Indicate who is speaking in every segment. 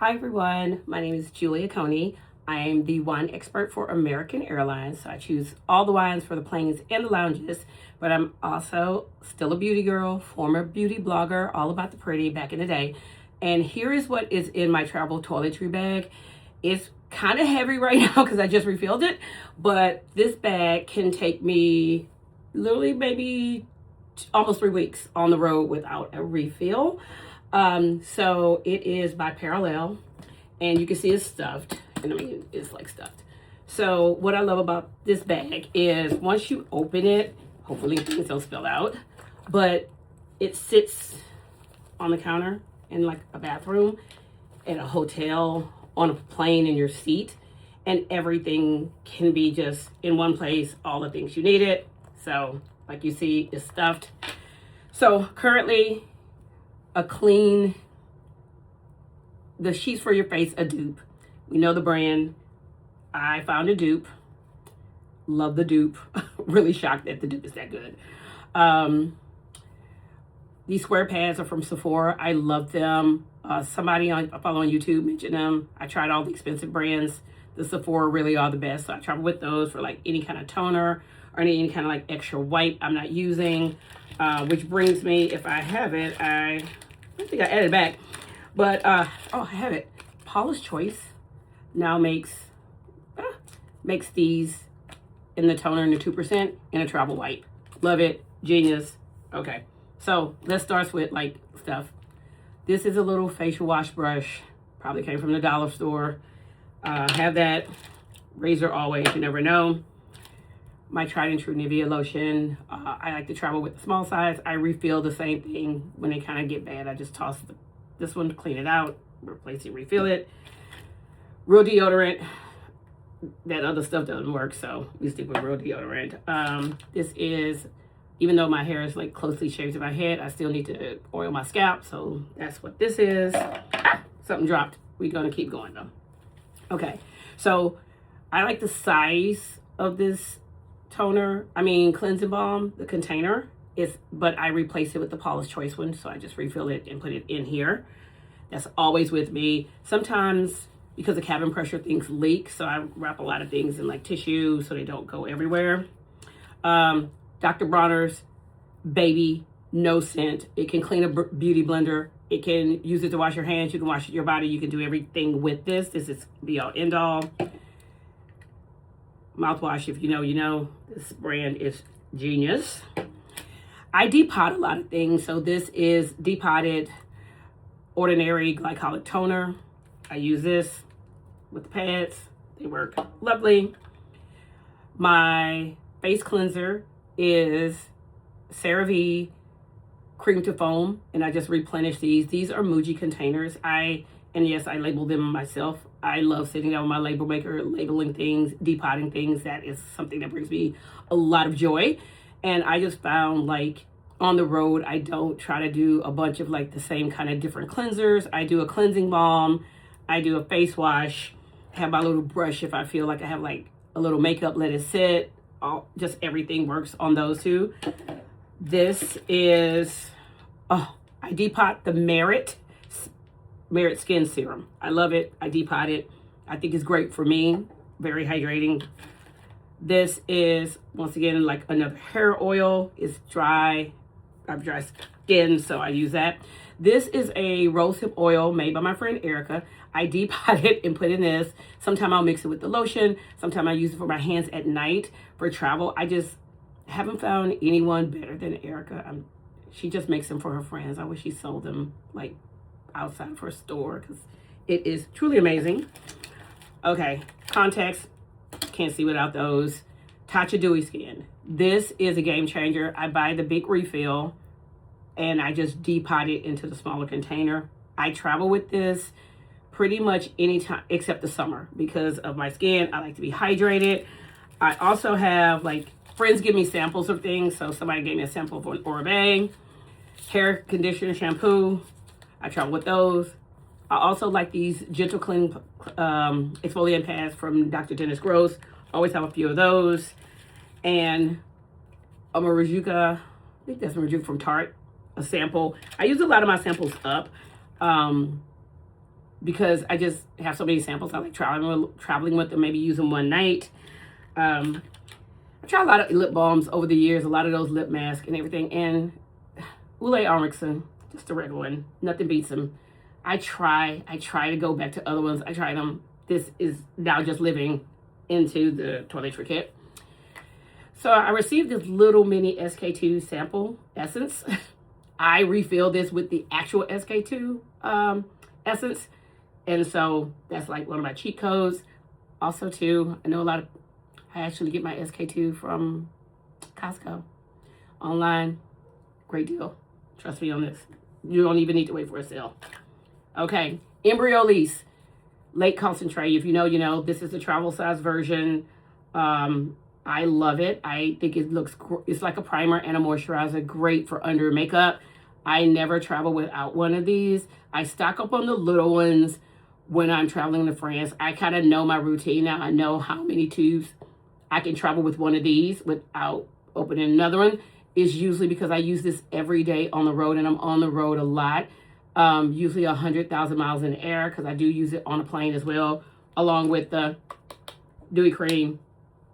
Speaker 1: Hi everyone, my name is Julia Coney. I am the wine expert for American Airlines. So I choose all the wines for the planes and the lounges, but I'm also still a beauty girl, former beauty blogger, all about the pretty back in the day. And here is what is in my travel toiletry bag. It's kind of heavy right now because I just refilled it, but this bag can take me literally maybe almost 3 weeks on the road without a refill. So it is by Parallel, and you can see it's stuffed. And I mean, it's like stuffed. So what I love about this bag is once you open it, hopefully things don't spill out, but it sits on the counter in like a bathroom, in a hotel, on a plane, in your seat, and everything can be just in one place, all the things you need it. So like you see, it's stuffed. So currently, a clean, the Sheets for Your Face, a dupe. We know the brand. I found a dupe. Love the dupe. Really shocked that the dupe is that good. These square pads are from Sephora. I love them. Somebody I follow on YouTube mentioned them. I tried all the expensive brands. The Sephora really are the best. So I travel with those for like any kind of toner or any kind of like extra wipe I'm not using. Which brings me, if I have it, I think I added it back. But, oh, I have it. Paula's Choice now makes these in the toner in the 2% in a travel wipe. Love it. Genius. Okay. So let's start with like stuff. This is a little facial wash brush. Probably came from the dollar store. Have that. Razor always. You never know. My tried and true Nivea lotion. I like to travel with the small size. I refill the same thing when they kind of get bad. I just toss this one to clean it out, replace it, refill it. Real deodorant. That other stuff doesn't work, so we stick with real deodorant. This is, even though my hair is like closely shaved to my head, I still need to oil my scalp, so that's what this is. Something dropped. We're gonna keep going though. Okay, so I like the size of this cleansing balm, the container is, but I replace it with the Paula's Choice one. So I just refill it and put it in here. That's always with me. Sometimes because of cabin pressure, things leak. So I wrap a lot of things in like tissue so they don't go everywhere. Dr. Bronner's Baby No Scent. It can clean a beauty blender. It can use it to wash your hands. You can wash your body. You can do everything with this. This is be all end all. Mouthwash, if you know, you know. This brand is genius. I depot a lot of things. So this is depotted ordinary glycolic toner. I use this with the pads. They work lovely. My face cleanser is CeraVe Cream to Foam, and I just replenish these. These are Muji containers. And yes, I label them myself. I love sitting down with my label maker, labeling things, depotting things. That is something that brings me a lot of joy. And I just found like on the road, I don't try to do a bunch of like the same kind of different cleansers. I do a cleansing balm. I do a face wash. Have my little brush if I feel like I have like a little makeup, let it sit. Just everything works on those two. This is, I depot the Merit Skin Serum. I love it. I depot it. I think it's great for me. Very hydrating. This is, once again, like another hair oil. It's dry. I have dry skin, so I use that. This is a rosehip oil made by my friend Erica. I depot it and put in this. Sometimes I'll mix it with the lotion. Sometimes I use it for my hands at night for travel. I just haven't found anyone better than Erica. She just makes them for her friends. I wish she sold them like outside of her store because it is truly amazing. Okay, contacts, can't see without those. Tatcha Dewy Skin. This is a game changer. I buy the big refill and I just depot it into the smaller container. I travel with this pretty much anytime except the summer because of my skin. I like to be hydrated. I also have like friends give me samples of things. So somebody gave me a sample of an Oribe hair conditioner shampoo. I travel with those. I also like these Gentle Clean exfoliant pads from Dr. Dennis Gross. Always have a few of those. And a Marujuka, I think that's Marujuka from Tarte, a sample. I use a lot of my samples up. because I just have so many samples. I like traveling with them, maybe use them one night. I've tried a lot of lip balms over the years, a lot of those lip masks and everything. And Ole Armstrong, just a red one, nothing beats them. I try to go back to other ones. I try them. This is now just living into the toiletry kit. So I received this little mini SK2 sample essence. I refill this with the actual SK2 essence. And so that's like one of my cheat codes. Also too, I actually get my SK2 from Costco online. Great deal. Trust me on this. You don't even need to wait for a sale. Okay, Embryolisse Lake Concentrate. If you know, you know. This is the travel size version. I love it. I think it looks, it's like a primer and a moisturizer. Great for under makeup. I never travel without one of these. I stock up on the little ones when I'm traveling to France. I kind of know my routine now. I know how many tubes I can travel with one of these without opening another one. Is usually because I use this every day on the road, and I'm on the road a lot. Usually 100,000 miles in the air, because I do use it on a plane as well, along with the dewy cream.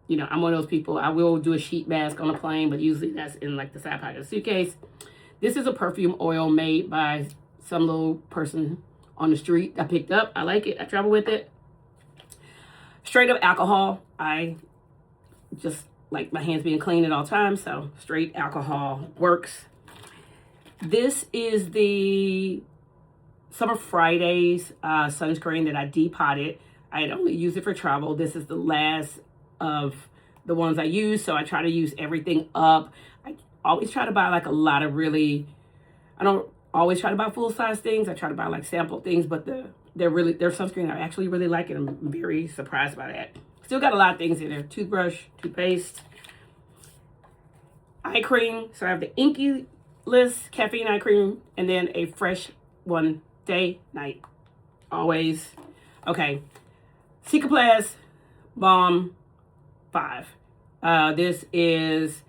Speaker 1: You know, I'm one of those people, I will do a sheet mask on a plane, but usually that's in like the side pocket of the suitcase. This is a perfume oil made by some little person on the street I picked up. I like it. I travel with it. Straight up alcohol. I just like my hands being clean at all times, so straight alcohol works. This is the Summer Fridays sunscreen that I depotted. I had only used it for travel. This is the last of the ones I use, so I try to use everything up. I always try to buy like a lot of I don't always try to buy full-size things. I try to buy like sample things, but their sunscreen I actually really like it. I'm very surprised by that. Still got a lot of things in there. Toothbrush, toothpaste, eye cream. So I have the Inky List caffeine eye cream, and then a fresh one day, night, always. Okay, Cicaplast Balm 5. This is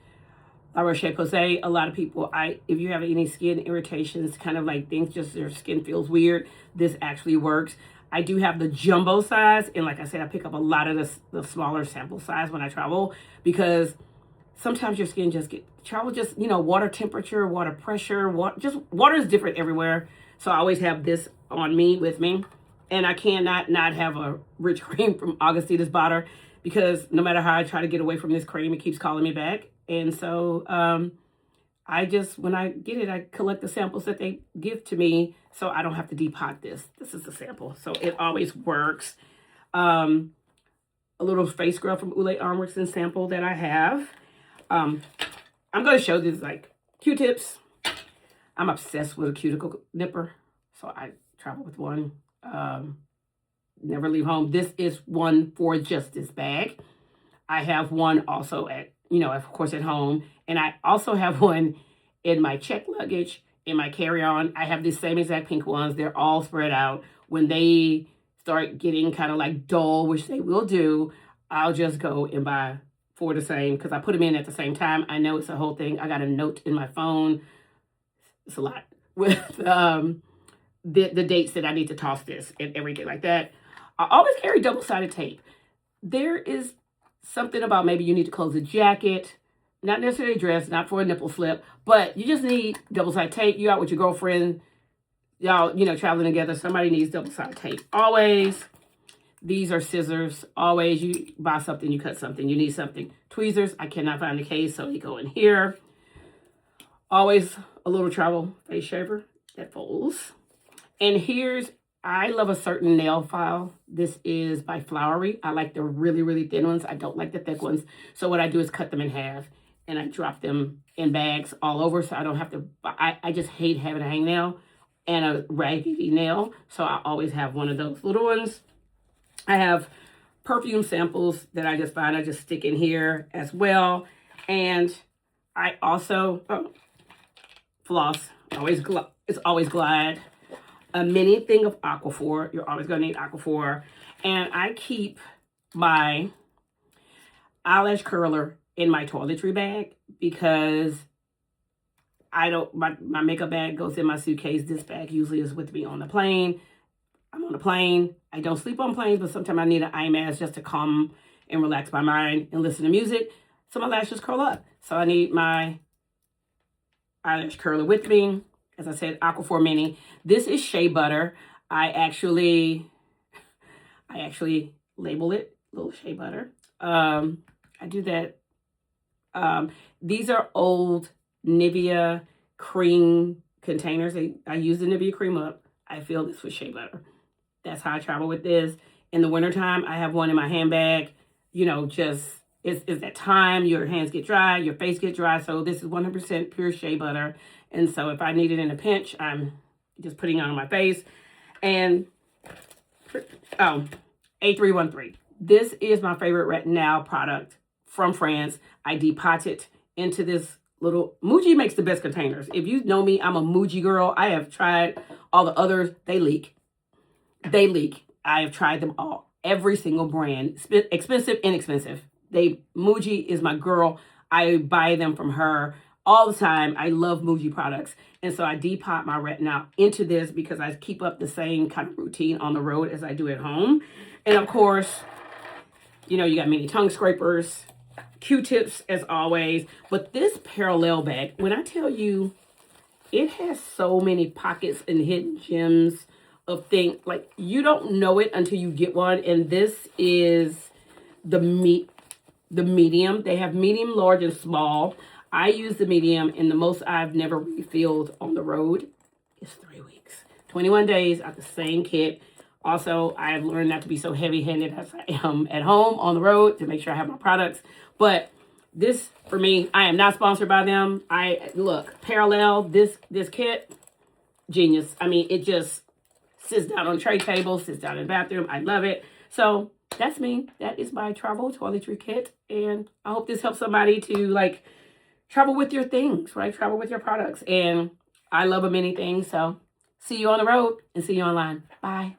Speaker 1: La Roche-Posay. A lot of people, if you have any skin irritations, kind of like things, just your skin feels weird, this actually works. I do have the jumbo size, and like I said, I pick up a lot of the smaller sample size when I travel, because sometimes your skin just water temperature, water pressure, water is different everywhere. So I always have this on me, with me. And I cannot not have a rich cream from Augustina's Butter, because no matter how I try to get away from this cream, it keeps calling me back. And so when I get it, I collect the samples that they give to me, so I don't have to depot this. This is a sample, so it always works. A little face scrub from Ole Armstrong sample that I have. I'm going to show these like Q-tips. I'm obsessed with a cuticle nipper, so I travel with one. Never leave home. This is one for just this bag. I have one also at, of course, at home. And I also have one in my check luggage, in my carry-on. I have the same exact pink ones. They're all spread out. When they start getting kind of like dull, which they will do, I'll just go and buy 4 the same, because I put them in at the same time. I know it's a whole thing. I got a note in my phone. It's a lot with the dates that I need to toss this and everything like that. I always carry double-sided tape. There is something about maybe you need to close a jacket, not necessarily a dress, not for a nipple slip, but you just need double-sided tape. You out with your girlfriend, y'all, traveling together. Somebody needs double-sided tape. Always. These are scissors. Always, you buy something, you cut something. You need something. Tweezers, I cannot find the case, so they go in here. Always a little travel face shaver that folds. And I love a certain nail file. This is by Flowery. I like the really, really thin ones. I don't like the thick ones. So what I do is cut them in half, and I drop them in bags all over, so I don't have to, I just hate having a hangnail and a raggedy nail. So I always have one of those little ones. I have perfume samples that I just find. I just stick in here as well. And I also, floss. It's always Glide. A mini thing of Aquaphor. You're always going to need Aquaphor. And I keep my eyelash curler in my toiletry bag, because my makeup bag goes in my suitcase. This bag usually is with me on the plane. I'm on a plane. I don't sleep on planes, but sometimes I need an eye mask just to calm and relax my mind and listen to music. So my lashes curl up. So I need my eyelash curler with me. As I said, Aquaphor Mini. This is shea butter. I actually label it little shea butter. I do that. These are old Nivea cream containers. I use the Nivea cream up. I fill this with shea butter. That's how I travel with this. In the wintertime, I have one in my handbag. You know, just it's that time. Your hands get dry, your face get dry. So this is 100% pure shea butter. And so if I need it in a pinch, I'm just putting it on my face. And A313. This is my favorite Retinol product from France. I depot it into this little... Muji makes the best containers. If you know me, I'm a Muji girl. I have tried all the others. They leak. I have tried them all. Every single brand. Expensive, inexpensive. Muji is my girl. I buy them from her all the time. I love Muji products. And so I depot my Retinol into this because I keep up the same kind of routine on the road as I do at home. And of course, you know, you got mini tongue scrapers, Q-tips as always. But this parallel bag, when I tell you, it has so many pockets and hidden gems of things. Like, you don't know it until you get one. And this is the medium. They have medium, large, and small. I use the medium, and the most I've never refilled on the road is 3 weeks. 21 days out the same kit. Also, I've learned not to be so heavy-handed as I am at home on the road to make sure I have my products. But this, for me, I am not sponsored by them. Look, Parallel, this kit, genius. I mean, it just sits down on a tray table, sits down in the bathroom. I love it. So that's me. That is my travel toiletry kit. And I hope this helps somebody to, like, travel with your things, right? Travel with your products. And I love many things. So see you on the road and see you online. Bye.